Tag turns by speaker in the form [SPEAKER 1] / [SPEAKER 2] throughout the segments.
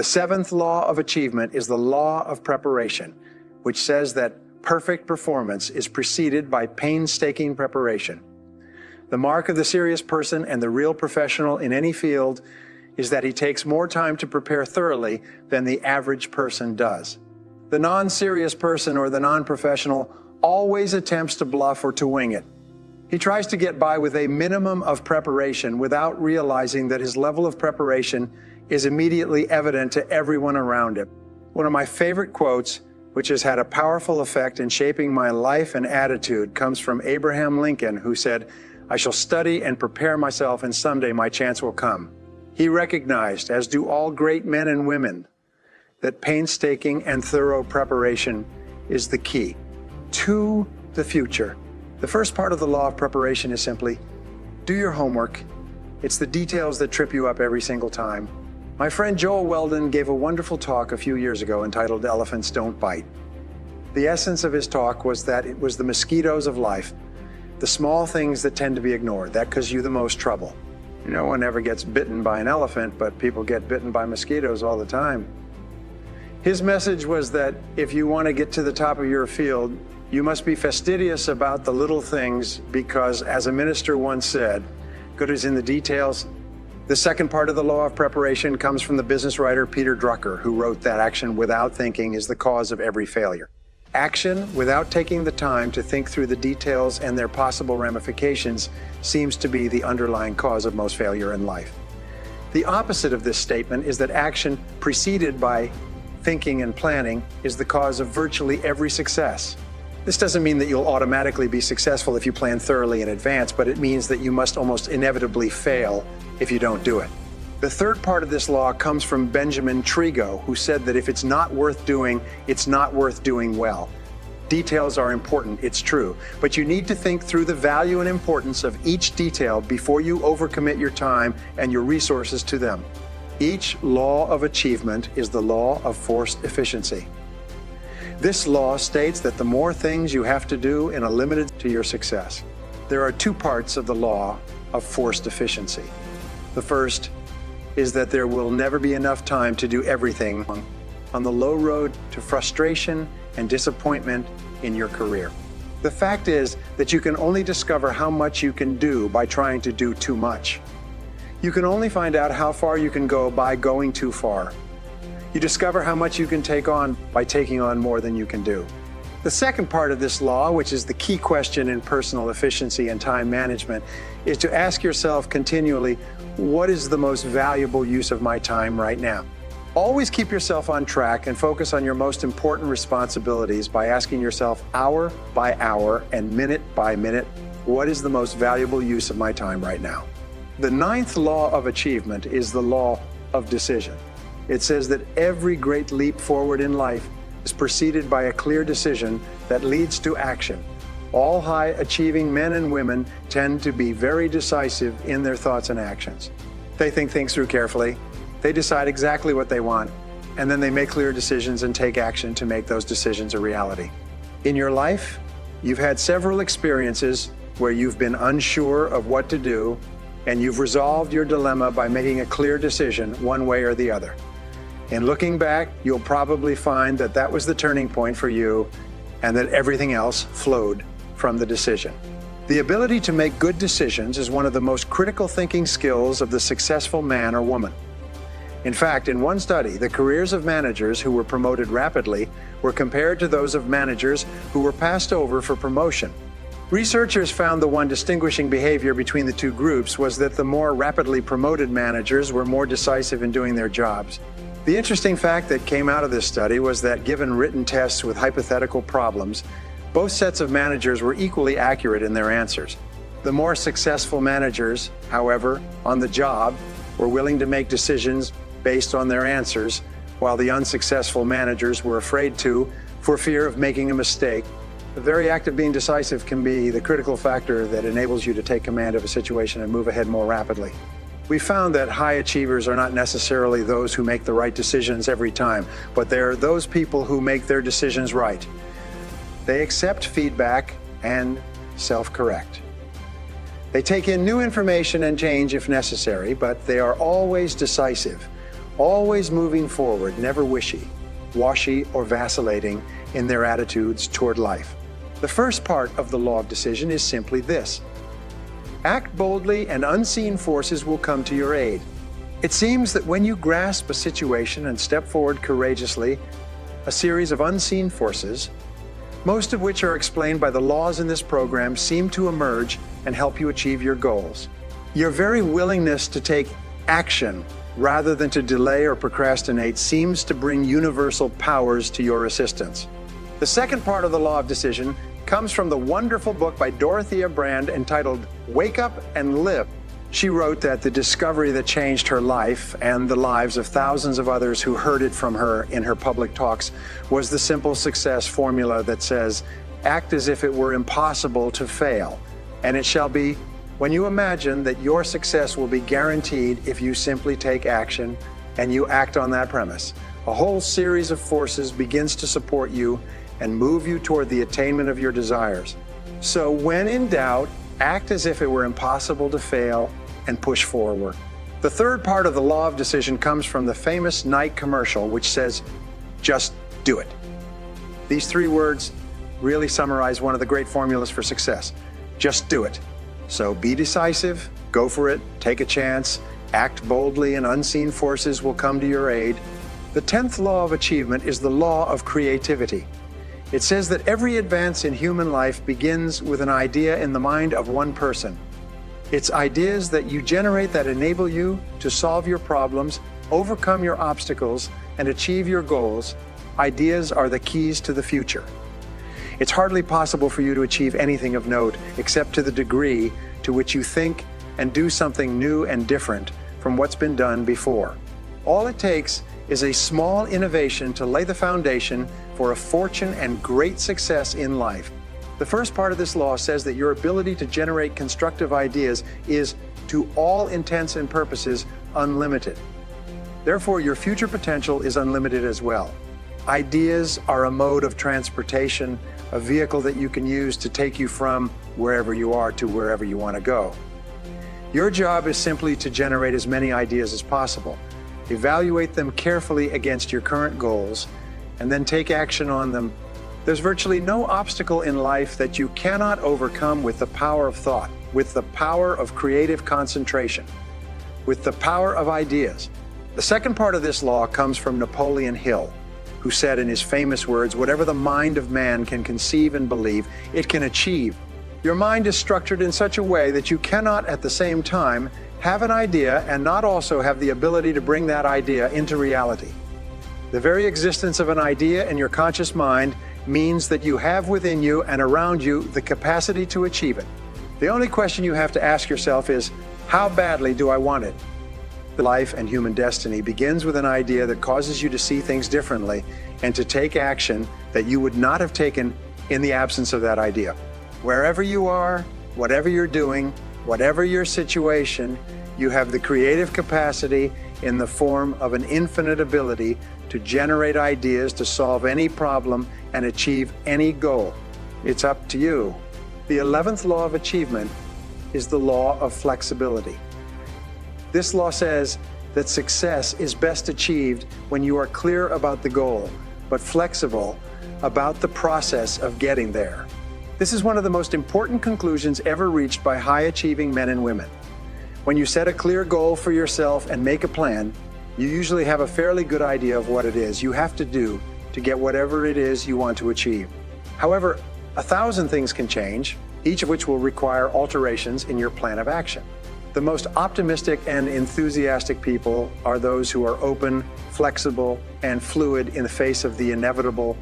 [SPEAKER 1] The seventh law of achievement is the law of preparation, which says that perfect performance is preceded by painstaking preparation. The mark of the serious person and the real professional in any field is that he takes more time to prepare thoroughly than the average person does. The non-serious person or the non-professional always attempts to bluff or to wing it. He tries to get by with a minimum of preparation without realizing that his level of preparation is immediately evident to everyone around him. One of my favorite quotes, which has had a powerful effect in shaping my life and attitude, comes from Abraham Lincoln, who said, "I shall study and prepare myself, and someday my chance will come." He recognized, as do all great men and women, that painstaking and thorough preparation is the key to the future. The first part of the law of preparation is simply, do your homework. It's the details that trip you up every single time. My friend Joel Weldon gave a wonderful talk a few years ago entitled Elephants Don't Bite. The essence of his talk was that it was the mosquitoes of life, the small things that tend to be ignored, that cause you the most trouble. No one ever gets bitten by an elephant, but people get bitten by mosquitoes all the time. His message was that if you want to get to the top of your field, you must be fastidious about the little things because, as a minister once said, good is in the details. The second part of the law of preparation comes from the business writer Peter Drucker, who wrote that action without thinking is the cause of every failure. Action without taking the time to think through the details and their possible ramifications seems to be the underlying cause of most failure in life. The opposite of this statement is that action preceded by thinking and planning is the cause of virtually every success. This doesn't mean that you'll automatically be successful if you plan thoroughly in advance, but it means that you must almost inevitably fail if you don't do it. The third part of this law comes from Benjamin Trigo, who said that if it's not worth doing, it's not worth doing well. Details are important, it's true, but you need to think through the value and importance of each detail before you overcommit your time and your resources to them. Each law of achievement is the law of forced efficiency. This law states that the more things you have to do in a limited to your success. There are two parts of the law of forced efficiency. The first is that there will never be enough time to do everything on the low road to frustration and disappointment in your career. The fact is that you can only discover how much you can do by trying to do too much. You can only find out how far you can go by going too far. You discover how much you can take on by taking on more than you can do. The second part of this law, which is the key question in personal efficiency and time management, is to ask yourself continually, what is the most valuable use of my time right now? Always keep yourself on track and focus on your most important responsibilities by asking yourself hour by hour and minute by minute, what is the most valuable use of my time right now? The ninth law of achievement is the law of decision. It says that every great leap forward in life is preceded by a clear decision that leads to action. All high-achieving men and women tend to be very decisive in their thoughts and actions. They think things through carefully, they decide exactly what they want, and then they make clear decisions and take action to make those decisions a reality. In your life, you've had several experiences where you've been unsure of what to do, and you've resolved your dilemma by making a clear decision one way or the other. In looking back, you'll probably find that that was the turning point for you and that everything else flowed from the decision. The ability to make good decisions is one of the most critical thinking skills of the successful man or woman. In fact, in one study, the careers of managers who were promoted rapidly were compared to those of managers who were passed over for promotion. Researchers found the one distinguishing behavior between the two groups was that the more rapidly promoted managers were more decisive in doing their jobs. The interesting fact that came out of this study was that given written tests with hypothetical problems, both sets of managers were equally accurate in their answers. The more successful managers, however, on the job, were willing to make decisions based on their answers, while the unsuccessful managers were afraid to for fear of making a mistake. The very act of being decisive can be the critical factor that enables you to take command of a situation and move ahead more rapidly. We found that high achievers are not necessarily those who make the right decisions every time, but they're those people who make their decisions right. They accept feedback and self-correct. They take in new information and change if necessary, but they are always decisive, always moving forward, never wishy-washy or vacillating in their attitudes toward life. The first part of the law of decision is simply this: act boldly and unseen forces will come to your aid. It seems that when you grasp a situation and step forward courageously, a series of unseen forces, most of which are explained by the laws in this program, seem to emerge and help you achieve your goals. Your very willingness to take action rather than to delay or procrastinate seems to bring universal powers to your assistance. The second part of the law of decision comes from the wonderful book by Dorothea Brande entitled Wake Up and Live. She wrote that the discovery that changed her life and the lives of thousands of others who heard it from her in her public talks was the simple success formula that says, act as if it were impossible to fail, and it shall be when you imagine that your success will be guaranteed if you simply take action and you act on that premise. A whole series of forces begins to support you and move you toward the attainment of your desires. So when in doubt, act as if it were impossible to fail and push forward. The third part of the law of decision comes from the famous Nike commercial, which says, just do it. These three words really summarize one of the great formulas for success. Just do it. So be decisive, go for it, take a chance, act boldly, and unseen forces will come to your aid. The 10th law of achievement is the law of creativity. It says that every advance in human life begins with an idea in the mind of one person. It's ideas that you generate that enable you to solve your problems, overcome your obstacles, and achieve your goals. Ideas are the keys to the future. It's hardly possible for you to achieve anything of note except to the degree to which you think and do something new and different from what's been done before. All it takes is a small innovation to lay the foundation for a fortune and great success in life. The first part of this law says that your ability to generate constructive ideas is, to all intents and purposes, unlimited. Therefore, your future potential is unlimited as well. Ideas are a mode of transportation, a vehicle that you can use to take you from wherever you are to wherever you want to go. Your job is simply to generate as many ideas as possible. Evaluate them carefully against your current goals, and then take action on them. There's virtually no obstacle in life that you cannot overcome with the power of thought, with the power of creative concentration, with the power of ideas. The second part of this law comes from Napoleon Hill, who said in his famous words, "Whatever the mind of man can conceive and believe, it can achieve." Your mind is structured in such a way that you cannot at the same time have an idea and not also have the ability to bring that idea into reality. The very existence of an idea in your conscious mind means that you have within you and around you the capacity to achieve it. The only question you have to ask yourself is, how badly do I want it? Life and human destiny begins with an idea that causes you to see things differently and to take action that you would not have taken in the absence of that idea. Wherever you are, whatever you're doing, whatever your situation, you have the creative capacity in the form of an infinite ability to generate ideas to solve any problem and achieve any goal. It's up to you. The 11th law of achievement is the law of flexibility. This law says that success is best achieved when you are clear about the goal, but flexible about the process of getting there. This is one of the most important conclusions ever reached by high-achieving men and women. When you set a clear goal for yourself and make a plan, you usually have a fairly good idea of what it is you have to do to get whatever it is you want to achieve. However, 1,000 things can change, each of which will require alterations in your plan of action. The most optimistic and enthusiastic people are those who are open, flexible, and fluid in the face of the inevitable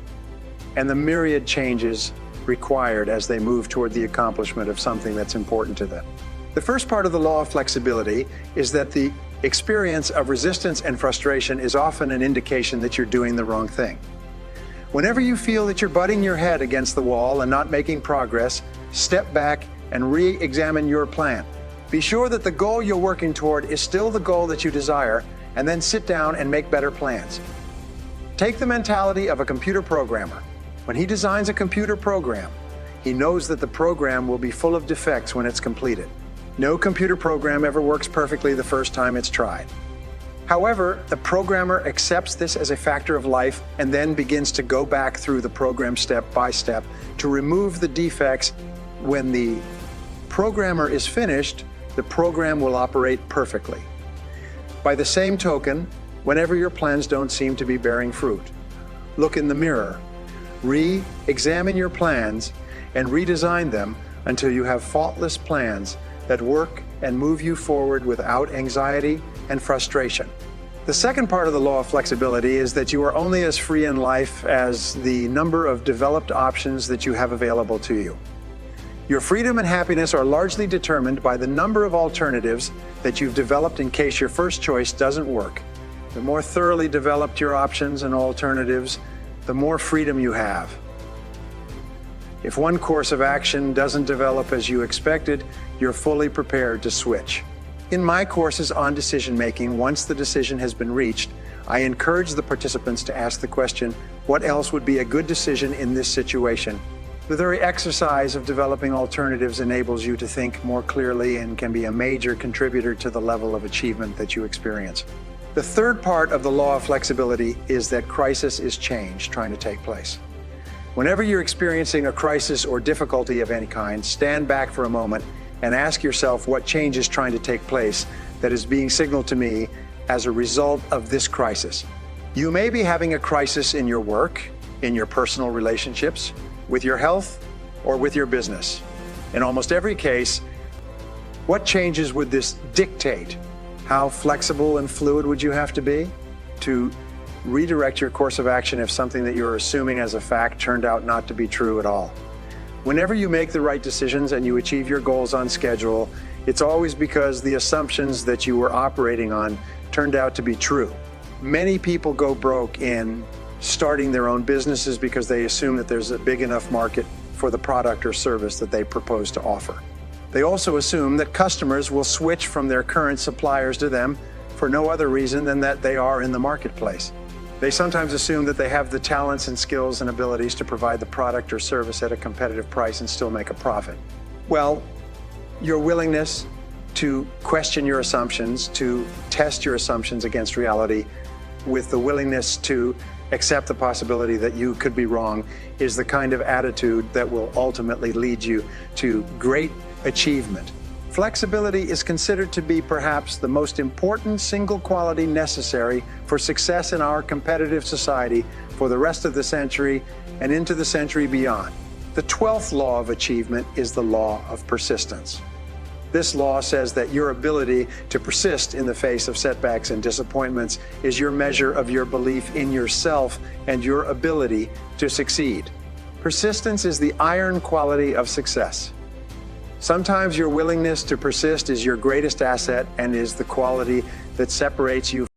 [SPEAKER 1] and the myriad changes required as they move toward the accomplishment of something that's important to them. The first part of the law of flexibility is that the experience of resistance and frustration is often an indication that you're doing the wrong thing. Whenever you feel that you're butting your head against the wall and not making progress, step back and re-examine your plan. Be sure that the goal you're working toward is still the goal that you desire, and then sit down and make better plans. Take the mentality of a computer programmer. When he designs a computer program, he knows that the program will be full of defects when it's completed. No computer program ever works perfectly the first time it's tried. However, the programmer accepts this as a factor of life and then begins to go back through the program step by step to remove the defects. When the programmer is finished, the program will operate perfectly. By the same token, whenever your plans don't seem to be bearing fruit, look in the mirror, re-examine your plans, and redesign them until you have faultless plans that work and move you forward without anxiety and frustration. The second part of the law of flexibility is that you are only as free in life as the number of developed options that you have available to you. Your freedom and happiness are largely determined by the number of alternatives that you've developed in case your first choice doesn't work. The more thoroughly developed your options and alternatives, the more freedom you have. If one course of action doesn't develop as you expected, you're fully prepared to switch. In my courses on decision-making, once the decision has been reached, I encourage the participants to ask the question, what else would be a good decision in this situation? The very exercise of developing alternatives enables you to think more clearly and can be a major contributor to the level of achievement that you experience. The third part of the law of flexibility is that crisis is change trying to take place. Whenever you're experiencing a crisis or difficulty of any kind, stand back for a moment and ask yourself what change is trying to take place that is being signaled to me as a result of this crisis. You may be having a crisis in your work, in your personal relationships, with your health, or with your business. In almost every case, what changes would this dictate? How flexible and fluid would you have to be to redirect your course of action if something that you're assuming as a fact turned out not to be true at all? Whenever you make the right decisions and you achieve your goals on schedule, it's always because the assumptions that you were operating on turned out to be true. Many people go broke in starting their own businesses because they assume that there's a big enough market for the product or service that they propose to offer. They also assume that customers will switch from their current suppliers to them for no other reason than that they are in the marketplace. They sometimes assume that they have the talents and skills and abilities to provide the product or service at a competitive price and still make a profit. Well, your willingness to question your assumptions, to test your assumptions against reality, with the willingness to accept the possibility that you could be wrong, is the kind of attitude that will ultimately lead you to great achievement. Flexibility is considered to be perhaps the most important single quality necessary for success in our competitive society for the rest of the century and into the century beyond. The 12th law of achievement is the law of persistence. This law says that your ability to persist in the face of setbacks and disappointments is your measure of your belief in yourself and your ability to succeed. Persistence is the iron quality of success. Sometimes your willingness to persist is your greatest asset and is the quality that separates you.